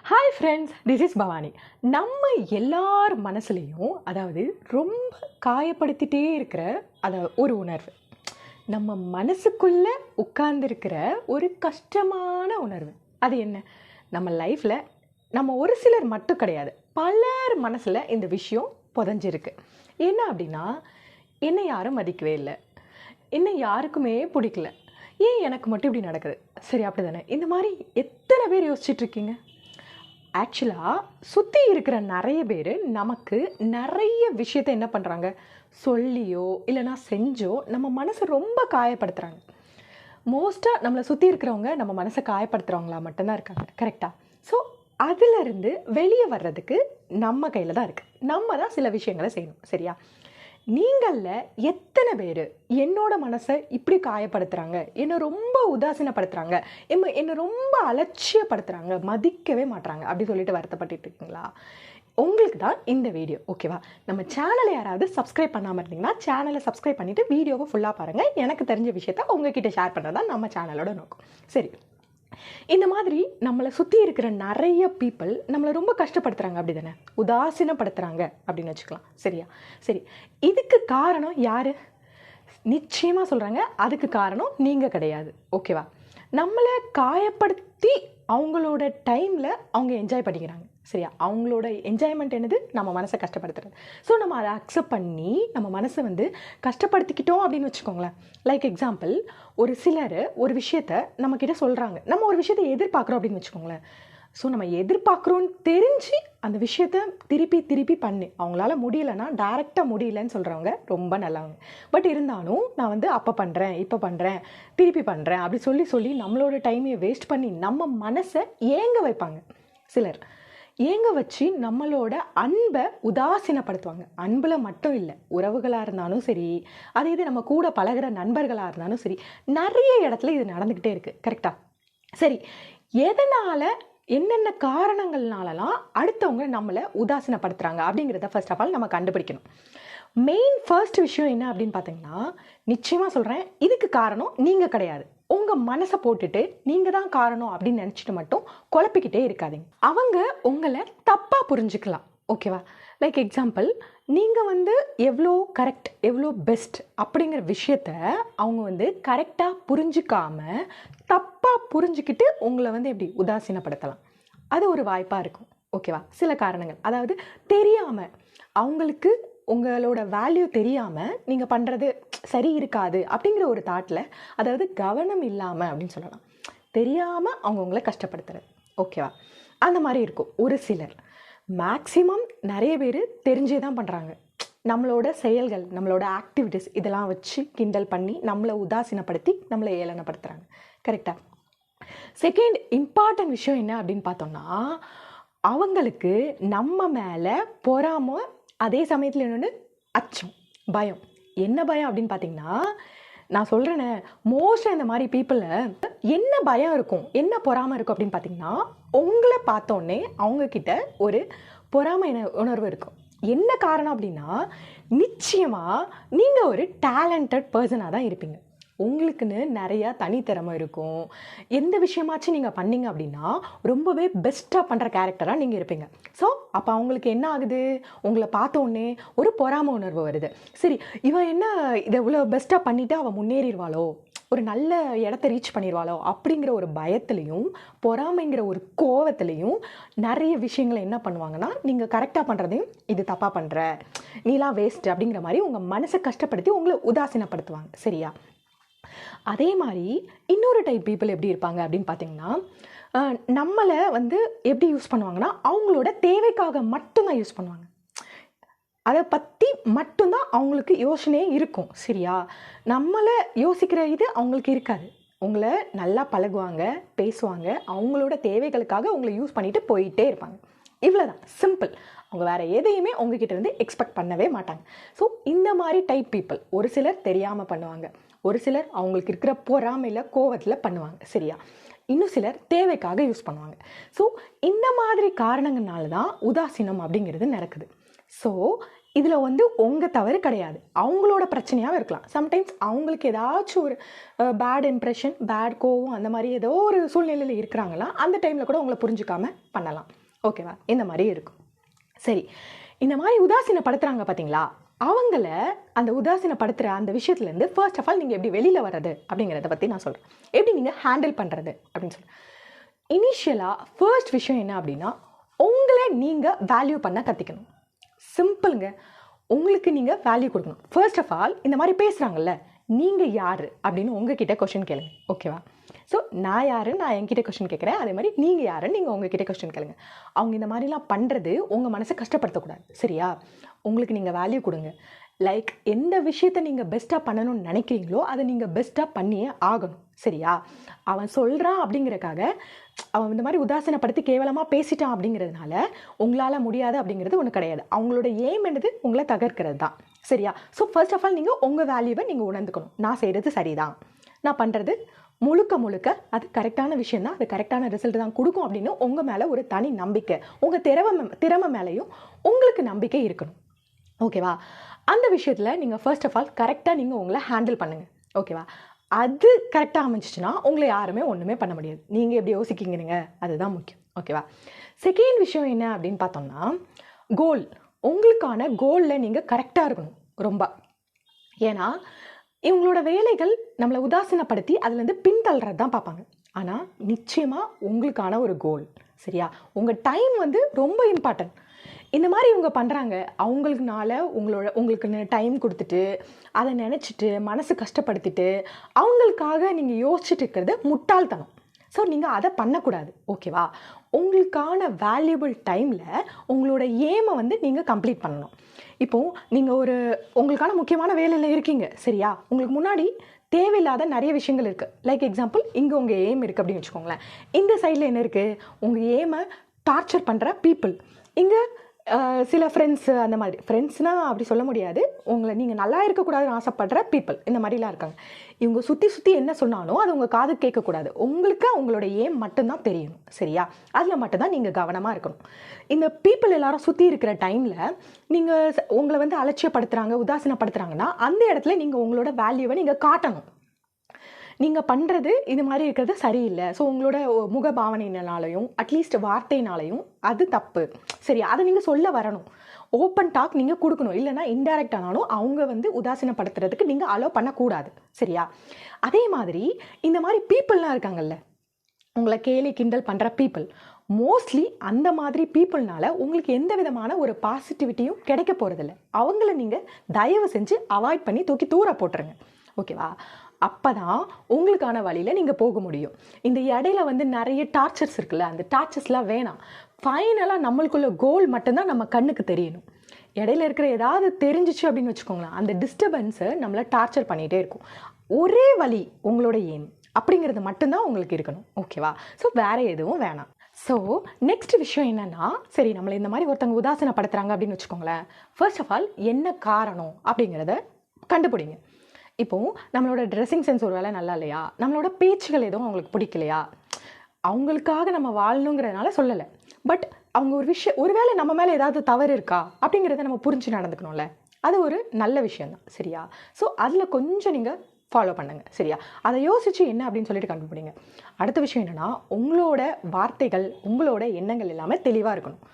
Hi friends, this is Bhavani. நம்ம எல்லார் மனசுலேயும் அதாவது ரொம்ப காயப்படுத்திட்டே இருக்கிற ஒரு உணர்வு, நம்ம மனசுக்குள்ளே உட்கார்ந்துருக்கிற ஒரு கஷ்டமான உணர்வு. அது என்ன? நம்ம லைஃப்பில் நம்ம ஒரு சிலர் மட்டும் கிடையாது, பலர் மனசில் இந்த விஷயம் புதஞ்சிருக்கு. என்ன அப்படின்னா, என்னை யாரும் மதிக்கவே இல்லை, என்னை யாருக்குமே பிடிக்கல, ஏன் எனக்கு மட்டும் இப்படி நடக்குது, சரி அப்படி தானே, இந்த மாதிரி எத்தனை பேர் யோசிச்சுட்ருக்கீங்க? ஆக்சுவலாக சுற்றி இருக்கிற நிறைய பேர் நமக்கு நிறைய விஷயத்தை என்ன பண்ணுறாங்க, சொல்லியோ இல்லைனா செஞ்சோ நம்ம மனசை ரொம்ப காயப்படுத்துகிறாங்க. மோஸ்ட்டாக நம்மளை சுற்றி இருக்கிறவங்க நம்ம மனசை காயப்படுத்துகிறவங்களா மட்டும்தான் இருக்காங்க, கரெக்டாக? ஸோ அதிலிருந்து வெளியே வர்றதுக்கு நம்ம கையில் தான் இருக்குது. நம்ம தான் சில விஷயங்களை செய்யணும், சரியா? நீங்களில் எத்தனை பேர் என்னோட மனசை இப்படி காயப்படுத்துகிறாங்க, என்னை ரொம்ப உதாசீனப்படுத்துகிறாங்க, என்னை ரொம்ப அலட்சியப்படுத்துகிறாங்க, மதிக்கவே மாட்டுறாங்க அப்படி சொல்லிட்டு வருத்தப்பட்டு இருக்கீங்களா? உங்களுக்கு தான் இந்த வீடியோ, ஓகேவா? நம்ம சேனலை யாராவது சப்ஸ்கிரைப் பண்ணாமல் இருந்தீங்கன்னா சேனலை சப்ஸ்கிரைப் பண்ணிவிட்டு வீடியோவை ஃபுல்லாக பாருங்கள். எனக்கு தெரிஞ்ச விஷயத்த உங்ககிட்ட ஷேர் பண்ணுறது தான் நம்ம சேனலோட நோக்கம். சரி, இந்த மாதிரி நம்மளை சுற்றி இருக்கிற நிறைய பீப்புள் நம்மளை ரொம்ப கஷ்டப்படுத்துகிறாங்க, அப்படி தானே, உதாசீனப்படுத்துகிறாங்க அப்படின்னு வச்சுக்கலாம், சரியா? சரி, இதுக்கு காரணம் யார்? நிச்சயமாக சொல்கிறாங்க, அதுக்கு காரணம் நீங்கள் கிடையாது, ஓகேவா? நம்மளை காயப்படுத்தி அவங்களோட டைமில் அவங்க என்ஜாய் பண்ணிக்கிறாங்க, சரியா? அவங்களோட என்ஜாய்மெண்ட் என்னது? நம்ம மனசை கஷ்டப்படுத்துறது. ஸோ நம்ம அதை அக்செப்ட் பண்ணி நம்ம மனசை கஷ்டப்படுத்திக்கிட்டோம் அப்படின்னு வச்சுக்கோங்களேன். லைக் எக்ஸாம்பிள், ஒரு சிலர் ஒரு விஷயத்த நம்மக்கிட்ட சொல்கிறாங்க, நம்ம ஒரு விஷயத்தை எதிர்பார்க்குறோம் அப்படின்னு வச்சுக்கோங்களேன். ஸோ நம்ம எதிர்பார்க்குறோன்னு தெரிஞ்சு அந்த விஷயத்த திருப்பி பண்ணி அவங்களால முடியலைன்னா டைரெக்டாக முடியலன்னு சொல்கிறவங்க ரொம்ப நல்லவங்க. பட் இருந்தாலும் நான் அப்போ பண்ணுறேன், இப்போ பண்ணுறேன், திருப்பி பண்ணுறேன் அப்படி சொல்லி நம்மளோட டைமையை வேஸ்ட் பண்ணி நம்ம மனசை ஏங்க வைப்பாங்க. சிலர் ஏங்க வச்சு நம்மளோட அன்பை உதாசீனப்படுத்துவாங்க. அன்பில் மட்டும் இல்லை, உறவுகளாக இருந்தாலும் சரி, அதே இது நம்ம கூட பழகிற நண்பர்களாக இருந்தாலும் சரி, நிறைய இடத்துல இது நடந்துக்கிட்டே இருக்குது, கரெக்டாக? சரி, எதனால், என்னென்ன காரணங்கள்னாலலாம் அடுத்தவங்க நம்மளை உதாசீனப்படுத்துகிறாங்க அப்படிங்கிறத ஃபர்ஸ்ட் ஆஃப் ஆல் நம்ம கண்டுபிடிக்கணும். மெயின் ஃபர்ஸ்ட் விஷயம் என்ன அப்படின்னு பார்த்தீங்கன்னா, நிச்சயமாக சொல்கிறேன், இதுக்கு காரணம் நீங்கள் கிடையாது. உங்கள் மனசை போட்டுட்டு நீங்கள் தான் காரணம் அப்படின்னு நினச்சிட்டு மட்டும் குழப்பிக்கிட்டே இருக்காதீங்க. அவங்க உங்களை தப்பாக புரிஞ்சுக்கலாம், ஓகேவா? லைக் எக்ஸாம்பிள், நீங்கள் எவ்வளோ கரெக்ட், எவ்வளோ பெஸ்ட் அப்படிங்கிற விஷயத்த அவங்க கரெக்டாக புரிஞ்சிக்காம தப்பாக புரிஞ்சுக்கிட்டு உங்களை எப்படி உதாசீனப்படுத்தலாம். அது ஒரு வாய்ப்பாக இருக்கும், ஓகேவா? சில காரணங்கள், அதாவது தெரியாமல், அவங்களுக்கு உங்களோட வேல்யூ தெரியாமல் நீங்கள் பண்ணுறது சரி இருக்காது அப்படிங்கிற ஒரு தாட்டில், அதாவது கவனம் இல்லாமல் அப்படின்னு சொல்லலாம், தெரியாமல் அவங்க உங்களை கஷ்டப்படுத்துறது, ஓகேவா? அந்த மாதிரி இருக்கும். ஒரு சிலர், மேக்ஸிமம் நிறைய பேர் தெரிஞ்சே தான் பண்ணுறாங்க. நம்மளோட செயல்கள், நம்மளோட ஆக்டிவிட்டீஸ் இதெல்லாம் வச்சு கிண்டல் பண்ணி நம்மளை உதாசீனப்படுத்தி நம்மளை ஏளனப்படுத்துகிறாங்க, கரெக்டாக? செகண்ட் இம்பார்ட்டன்ட் விஷயம் என்ன அப்படின்னு பார்த்தோம்னா, அவங்களுக்கு நம்ம மேலே பொறாமை, அதே சமயத்தில் இன்னொன்று அச்சம், பயம். என்ன பயம் அப்படின்னு பார்த்தீங்கன்னா, நான் சொல்கிறேனே, மோஸ்ட்டாக இந்த மாதிரி பீப்புளில் என்ன பயம் இருக்கும், என்ன பொறாமை இருக்கும் அப்படின்னு பார்த்தீங்கன்னா, உங்களை பார்த்தோன்னே அவங்கக்கிட்ட ஒரு பொறாமை உணர்வு இருக்கும். என்ன காரணம் அப்படின்னா, நிச்சயமாக நீங்கள் ஒரு டேலண்டட் பர்சனாக தான் இருப்பீங்க. உங்களுக்குன்னு நிறையா தனித்திறமை இருக்கும். எந்த விஷயமாச்சும் நீங்கள் பண்ணீங்க அப்படின்னா ரொம்பவே பெஸ்ட்டாக பண்ணுற கேரக்டராக நீங்கள் இருப்பீங்க. ஸோ அப்போ அவங்களுக்கு என்ன ஆகுது, உங்களை பார்த்தோன்னே ஒரு பொறாமை உணர்வு வருது. சரி, இவன் என்ன இதை இவ்வளோ பெஸ்ட்டாக பண்ணிவிட்டு அவன் முன்னேறிடுவாளோ, ஒரு நல்ல இடத்த ரீச் பண்ணிடுவாளோ அப்படிங்கிற ஒரு பயத்துலையும் பொறாமைங்கிற ஒரு கோவத்துலையும் நிறைய விஷயங்களை என்ன பண்ணுவாங்கன்னா, நீங்கள் கரெக்டாக பண்ணுறதையும் இது தப்பாக பண்ணுற, நீலாம் வேஸ்ட் அப்படிங்கிற மாதிரி உங்கள் மனசை கஷ்டப்படுத்தி உங்களை உதாசீனப்படுத்துவாங்க, சரியா? அதே மாதிரி இன்னொரு டைப் பீப்புள் எப்படி இருப்பாங்க அப்படின்னு பார்த்தீங்கன்னா, நம்மளை எப்படி யூஸ் பண்ணுவாங்கன்னா, அவங்களோட தேவைக்காக மட்டும்தான் யூஸ் பண்ணுவாங்க. அதை பற்றி மட்டும்தான் அவங்களுக்கு யோசனையே இருக்கும், சரியா? நம்மளை யோசிக்கிற இது அவங்களுக்கு இருக்காது. உங்களை நல்லா பழகுவாங்க, பேசுவாங்க, அவங்களோட தேவைகளுக்காக உங்களை யூஸ் பண்ணிட்டு போயிட்டே இருப்பாங்க. இவ்வளோதான், சிம்பிள். அவங்க வேறு எதையுமே உங்ககிட்ட இருந்து எக்ஸ்பெக்ட் பண்ணவே மாட்டாங்க. ஸோ இந்த மாதிரி டைப் பீப்புள் ஒரு சிலர் தெரியாமல் பண்ணுவாங்க, ஒரு சிலர் அவங்களுக்கு இருக்கிற பொறாமையில் கோவத்தில் பண்ணுவாங்க, சரியா? இன்னும் சிலர் தேவைக்காக யூஸ் பண்ணுவாங்க. ஸோ இந்த மாதிரி காரணங்கள்னால தான் உதாசீனம் அப்படிங்கிறது நடக்குது. ஸோ இதில் வந்து உங்கள் தவறு கிடையாது, அவங்களோட பிரச்சனையாகவும் இருக்கலாம். சம்டைம்ஸ் அவங்களுக்கு ஏதாச்சும் ஒரு பேட் இம்ப்ரெஷன், பேட் கோவம் அந்த மாதிரி ஏதோ ஒரு சூழ்நிலையில் இருக்கிறாங்களா, அந்த டைமில் கூட உங்களை புரிஞ்சுக்காமல் பண்ணலாம். ஓகேவா? இந்த மாதிரி இருக்கும். சரி, இந்த மாதிரி உதாசீனப்படுத்துகிறாங்க பார்த்தீங்களா, அவங்கள அந்த உதாசீனப்படுத்துகிற அந்த விஷயத்துலேருந்து ஃபர்ஸ்ட் ஆஃப் ஆல் நீங்கள் எப்படி வெளியில் வர்றது அப்படிங்கிறத பற்றி நான் சொல்கிறேன். எப்படி நீங்கள் ஹேண்டில் பண்ணுறது அப்படின்னு சொல்கிறேன். இனிஷியலாக ஃபர்ஸ்ட் விஷயம் என்ன அப்படின்னா, உங்களை நீங்கள் வேல்யூ பண்ண கற்றுக்கணும். சிம்பிளுங்க. உங்களுக்கு நீங்கள் வேல்யூ கொடுக்கணும். ஃபர்ஸ்ட் ஆஃப் ஆல் இந்த மாதிரி பேசுகிறாங்கல்ல, நீங்கள் யார் அப்படின்னு உங்ககிட்ட கொஷின் கேளுங்க. ஓகேவா? ஸோ நான் யாருன்னு நான் என்கிட்ட கொஸ்டின் கேட்குறேன், அதே மாதிரி நீங்கள் யாருன்னு நீங்கள் உங்ககிட்ட கொஸ்டின் கேளுங்க. அவங்க இந்த மாதிரிலாம் பண்ணுறது உங்கள் மனசை கஷ்டப்படுத்தக்கூடாது. சரியா? உங்களுக்கு நீங்கள் வேல்யூ கொடுங்க. லைக் எந்த விஷயத்தை நீங்கள் பெஸ்ட்டாக பண்ணணும்னு நினைக்கிறீங்களோ அதை நீங்கள் பெஸ்ட்டாக பண்ணியே ஆகணும். சரியா? அவன் சொல்கிறான் அப்படிங்கிறக்காக அவன் இந்த மாதிரி உதாசீனப்படுத்தி கேவலமாக பேசிட்டான் அப்படிங்கிறதுனால உங்களால் முடியாது அப்படிங்கிறது ஒன்று கிடையாது. அவங்களோட எய்ம் என்னது? உங்களை தகர்க்கிறது தான். சரியா? ஸோ ஃபர்ஸ்ட் ஆஃப் ஆல் நீங்கள் உங்கள் வேல்யூவை நீங்கள் உணர்ந்துக்கணும். நான் செய்கிறது சரிதான், நான் பண்ணுறது முழுக்க அது கரெக்டான விஷயம் தான், அது கரெக்டான ரிசல்ட் தான் கொடுக்கும் அப்படின்னு உங்கள் மேலே ஒரு தனி நம்பிக்கை, உங்கள் திறமை மேலேயும் உங்களுக்கு நம்பிக்கை இருக்கணும். ஓகேவா? அந்த விஷயத்தில் நீங்கள் ஃபர்ஸ்ட் ஆஃப் ஆல் கரெக்டாக நீங்கள் உங்களை ஹேண்டில் பண்ணுங்கள். ஓகேவா? அது கரெக்டாக அமைஞ்சிச்சுன்னா உங்களை யாருமே ஒன்றுமே பண்ண முடியாது. நீங்கள் எப்படி யோசிக்கிங்க, அதுதான் முக்கியம். ஓகேவா? செகண்ட் விஷயம் என்ன அப்படின்னு பார்த்தோம்னா, கோல். உங்களுக்கான கோலில் நீங்கள் கரெக்டாக இருக்கணும் ரொம்ப. ஏன்னா இவங்களோட வேலைகள் நம்மளை உதாசீனப்படுத்தி அதுலேருந்து பின்தள்ளுறது தான் பார்ப்பாங்க. ஆனால் நிச்சயமாக உங்களுக்கான ஒரு கோல். சரியா? உங்கள் டைம் வந்து ரொம்ப இம்பார்ட்டன்ட். இந்த மாதிரி இவங்க பண்ணுறாங்க, உங்களுக்கு டைம் கொடுத்துட்டு அதை நினச்சிட்டு மனசு கஷ்டப்படுத்திட்டு அவங்களுக்காக நீங்கள் யோசிச்சுட்டு இருக்கிறது முட்டாள்தனம். ஸோ நீங்கள் அதை பண்ணக்கூடாது. ஓகேவா? உங்களுக்கான வேல்யூபிள் டைமில் உங்களோட ஏமை வந்து நீங்கள் கம்ப்ளீட் பண்ணணும். இப்போது நீங்கள் உங்களுக்கான முக்கியமான வேலையில் இருக்கீங்க. சரியா? உங்களுக்கு முன்னாடி தேவையில்லாத நிறைய விஷயங்கள் இருக்குது. லைக் எக்ஸாம்பிள், இங்கே உங்கள் எய்ம் இருக்குது அப்படின்னு வச்சுக்கோங்களேன். இந்த சைடில் என்ன இருக்குது? உங்கள் எய்மை டார்ச்சர் பண்ணுற பீப்புள். இங்கே சில ஃப்ரெண்ட்ஸு, அந்த மாதிரி ஃப்ரெண்ட்ஸ்னால் அப்படி சொல்ல முடியாது, நீங்கள் நல்லா இருக்கக்கூடாதுன்னு ஆசைப்படுற பீப்புள் இந்த மாதிரிலாம் இருக்காங்க. இவங்க சுற்றி என்ன சொன்னாலும் அது உங்கள் காது கேட்கக்கூடாது. உங்களுக்கு உங்களோட ஏம் மட்டும்தான் தெரியணும். சரியா? அதில் மட்டும்தான் நீங்கள் கவனமாக இருக்கணும். இந்த பீப்புள் எல்லாரும் சுற்றி இருக்கிற டைமில் நீங்கள் உங்களை வந்து அலட்சியப்படுத்துகிறாங்க, உதாசீனப்படுத்துகிறாங்கன்னா அந்த இடத்துல நீங்கள் உங்களோட வேல்யூவை நீங்கள் காட்டணும். நீங்கள் பண்ணுறது இது மாதிரி இருக்கிறது சரியில்லை. ஸோ உங்களோட முக பாவனையினாலையும் அட்லீஸ்ட் வார்த்தையினாலையும் அது தப்பு. சரி, அதை நீங்கள் சொல்ல வரணும். ஓப்பன் டாக் நீங்கள் கொடுக்கணும். இல்லைனா இன்டைரக்ட் ஆனாலும் அவங்க வந்து உதாசீனப்படுத்துறதுக்கு நீங்கள் அலோவ் பண்ணக்கூடாது. சரியா? அதே மாதிரி இந்த மாதிரி பீப்புளெலாம் இருக்காங்கல்ல, உங்களை கேலி கிண்டல் பண்ணுற பீப்புள், மோஸ்ட்லி அந்த மாதிரி பீப்புள்னால உங்களுக்கு எந்த விதமான ஒரு பாசிட்டிவிட்டியும் கிடைக்க போகிறதில்ல. அவங்கள நீங்கள் தயவு செஞ்சு அவாய்ட் பண்ணி தூக்கி தூர போட்டுருங்க. ஓகேவா? அப்போ தான் உங்களுக்கான வழியில் நீங்கள் போக முடியும். இந்த இடையில வந்து நிறைய டார்ச்சர்ஸ் இருக்குல்ல, அந்த டார்ச்சர்ஸ்லாம் வேணாம். ஃபைனலாக நம்மளுக்குள்ள கோல் மட்டும்தான் நம்ம கண்ணுக்கு தெரியணும். இடையில இருக்கிற ஏதாவது தெரிஞ்சிச்சு அப்படின்னு வச்சுக்கோங்களேன், அந்த டிஸ்டர்பன்ஸை நம்மளை டார்ச்சர் பண்ணிகிட்டே இருக்கும். ஒரே வழி உங்களோட எய்ம் அப்படிங்கிறது மட்டும்தான் உங்களுக்கு இருக்கணும். ஓகேவா? ஸோ வேறு எதுவும் வேணாம். ஸோ நெக்ஸ்ட் விஷயம் என்னென்னா, சரி நம்மளை இந்த மாதிரி ஒருத்தவங்க உதாசீனப்படுத்துகிறாங்க அப்படின்னு வச்சுக்கோங்களேன், ஃபர்ஸ்ட் ஆஃப் ஆல் என்ன காரணம் அப்படிங்கிறத கண்டுபிடிங்க. இப்போது நம்மளோட ட்ரெஸ்ஸிங் சென்ஸ் ஒரு வேளை நல்லா இல்லையா, நம்மளோட பேச்சுகள் எதுவும் அவங்களுக்கு பிடிக்கலையா, அவங்களுக்காக நம்ம வாழணுங்கிறதுனால சொல்லலை, பட் அவங்க ஒருவேளை நம்ம மேலே ஏதாவது தவறு இருக்கா அப்படிங்கிறத நம்ம புரிஞ்சு நடந்துக்கணும்ல, அது ஒரு நல்ல விஷயந்தான். சரியா? ஸோ அதில் கொஞ்சம் நீங்கள் ஃபாலோ பண்ணுங்கள். சரியா? அதை யோசித்து என்ன அப்படின்னு சொல்லிட்டு கண்டுபிடிங்க. அடுத்த விஷயம் என்னென்னா, உங்களோட வார்த்தைகள், உங்களோட எண்ணங்கள் எல்லாமே தெளிவாக இருக்கணும்.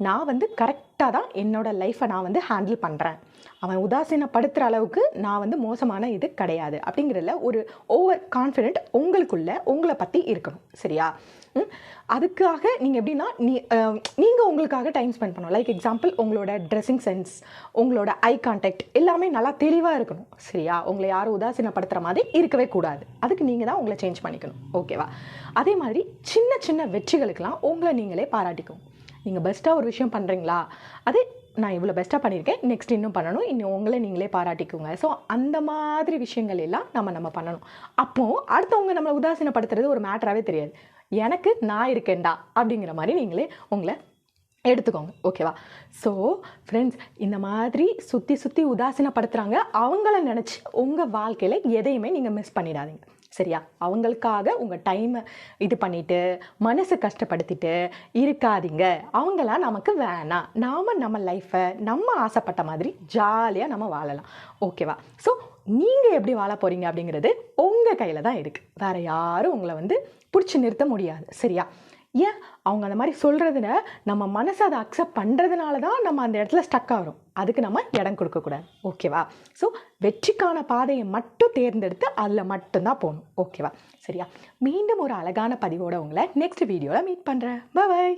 நான் வந்து கரெக்டாக தான் என்னோடய லைஃப்பை நான் வந்து ஹேண்டில் பண்ணுறேன், அவன் உதாசீனப்படுத்துகிற அளவுக்கு நான் வந்து மோசமான இது கிடையாது அப்படிங்கிறதுல ஒரு ஓவர் கான்ஃபிடென்ட் உங்களை பற்றி இருக்கணும். சரியா? அதுக்காக நீங்கள் எப்படின்னா, நீங்கள் உங்களுக்காக டைம் ஸ்பெண்ட் பண்ணணும். லைக் எக்ஸாம்பிள், உங்களோட ட்ரெஸ்ஸிங் சென்ஸ், உங்களோட ஐ கான்டாக்ட் எல்லாமே நல்லா தெளிவாக இருக்கணும். சரியா? உங்களை யாரும் உதாசீனப்படுத்துகிற மாதிரி இருக்கவே கூடாது. அதுக்கு நீங்கள் தான் உங்களை சேஞ்ச் பண்ணிக்கணும். ஓகேவா? அதே மாதிரி சின்ன சின்ன வெற்றிகளுக்கெல்லாம் உங்களை நீங்களே பாராட்டிக்கணும். நீங்கள் பெஸ்ட்டாக ஒரு விஷயம் பண்ணுறீங்களா, அது நான் இவ்வளோ பெஸ்ட்டாக பண்ணியிருக்கேன், நெக்ஸ்ட் இன்னும் பண்ணணும், இன்னும் உங்களை நீங்களே பாராட்டிக்குங்க. ஸோ அந்த மாதிரி விஷயங்கள் எல்லாம் நம்ம பண்ணணும். அப்போது அடுத்தவங்க நம்மளை உதாசீனப்படுத்துறது ஒரு மேட்டராகவே தெரியாது. எனக்கு நான் இருக்கேன்டா அப்படிங்கிற மாதிரி நீங்களே உங்களை எடுத்துக்கோங்க. ஓகேவா? ஸோ ஃப்ரெண்ட்ஸ், இந்த மாதிரி சுற்றி உதாசீனப்படுத்துகிறாங்க, அவங்கள நினச்சி உங்கள் வாழ்க்கையில் எதையுமே நீங்கள் மிஸ் பண்ணிடாதீங்க. சரியா? அவங்களுக்காக உங்கள் டைமை இது பண்ணிவிட்டு மனசு கஷ்டப்படுத்திட்டு இருக்காதீங்க. அவங்களாம் நமக்கு வேணாம். நாம் நம்ம லைஃப்பை நம்ம ஆசைப்பட்ட மாதிரி ஜாலியாக நம்ம வாழலாம். ஓகேவா? ஸோ நீங்கள் எப்படி வாழ போகிறீங்க அப்படிங்கிறது உங்கள் கையில் தான் இருக்குது. வேறு யாரும் உங்களை வந்து பிடிச்சி நிறுத்த முடியாது. சரியா? ஏன் அவங்க அந்த மாதிரி சொல்கிறதுல நம்ம மனசை அதை அக்செப்ட் பண்ணுறதுனால தான் நம்ம அந்த இடத்துல ஸ்டக் ஆகிறோம். அதுக்கு நம்ம இடம் கொடுக்கக்கூடாது. ஓகேவா? ஸோ வெற்றிக்கான பாதையை மட்டும் தேர்ந்தெடுத்து அதில் மட்டும்தான் போகணும். ஓகேவா? சரியா? மீண்டும் ஒரு அழகான பதிவோடு உங்களை நெக்ஸ்ட் வீடியோவில் மீட் பண்ணுறேன். பாய்.